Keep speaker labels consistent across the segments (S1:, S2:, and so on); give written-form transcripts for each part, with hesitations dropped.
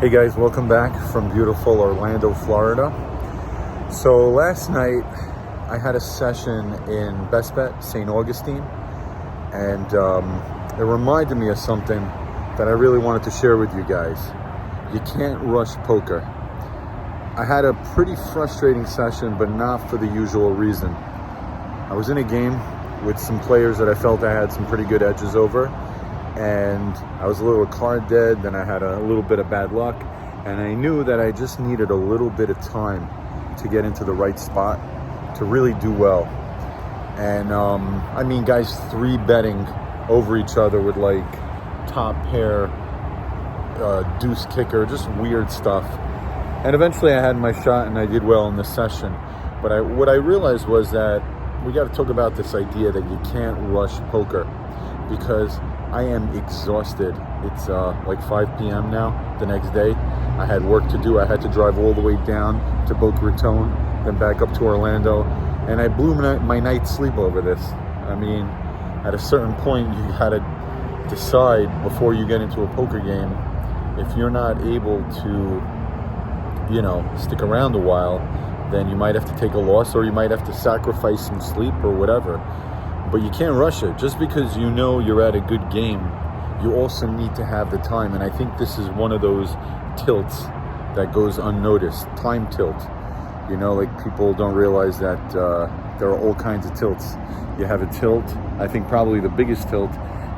S1: Hey guys, welcome back from beautiful Orlando, Florida. So last night I had a session in Best Bet, St. Augustine, and it reminded me of something that I really wanted to share with you guys. You can't rush poker. I had a pretty frustrating session, but not for the usual reason. I was in a game with some players that I felt I had some pretty good edges over, and I was a little card dead, then I had a little bit of bad luck, and I knew that I just needed a little bit of time to get into the right spot to really do well. And I mean, guys 3-betting over each other with like top pair, deuce kicker, just weird stuff. And eventually I had my shot and I did well in this session. But what I realized was that we got to talk about this idea that you can't rush poker, because I am exhausted. It's like 5 p.m. now, the next day. I had work to do. I had to drive all the way down to Boca Raton, then back up to Orlando, and I blew my night's sleep over this. I mean, at a certain point, you got to decide before you get into a poker game, if you're not able to, stick around a while, then you might have to take a loss, or you might have to sacrifice some sleep or whatever. But you can't rush it. Just because you know you're at a good game, you also need to have the time. And I think this is one of those tilts that goes unnoticed. Time tilt. Like people don't realize that there are all kinds of tilts. You have a tilt. I think probably the biggest tilt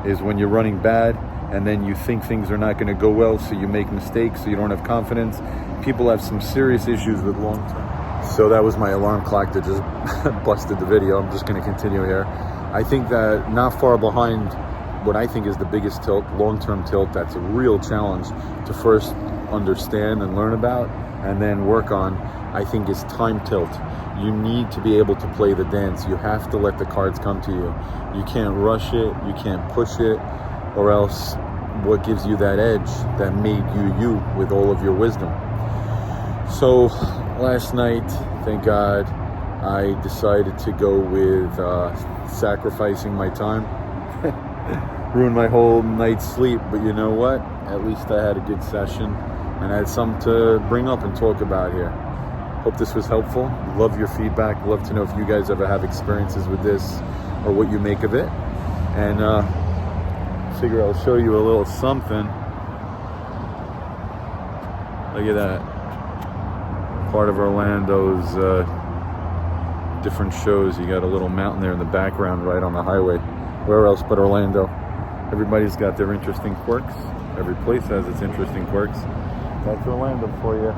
S1: is when you're running bad and then you think things are not going to go well, so you make mistakes, so you don't have confidence. People have some serious issues with long term. So that was my alarm clock that just busted the video. I'm just going to continue here. I think that not far behind what I think is the biggest tilt, long-term tilt, that's a real challenge to first understand and learn about and then work on, I think is time tilt. You need to be able to play the dance. You have to let the cards come to you. You can't rush it, you can't push it, or else what gives you that edge that made you with all of your wisdom. So last night, thank God, I decided to go with sacrificing my time. Ruined my whole night's sleep, but you know what? At least I had a good session and I had something to bring up and talk about here. Hope this was helpful. Love your feedback. Love to know if you guys ever have experiences with this or what you make of it. And figure I'll show you a little something. Look at that. Part of Orlando's different shows. You got a little mountain there in the background right on the highway. Where else but Orlando? Everybody's got their interesting quirks. Every place has its interesting quirks. That's Orlando for you.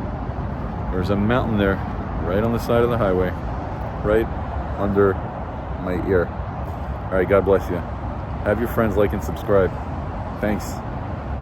S1: There's a mountain there right on the side of the highway, right under my ear. All right, God bless you. Have your friends like and subscribe. Thanks.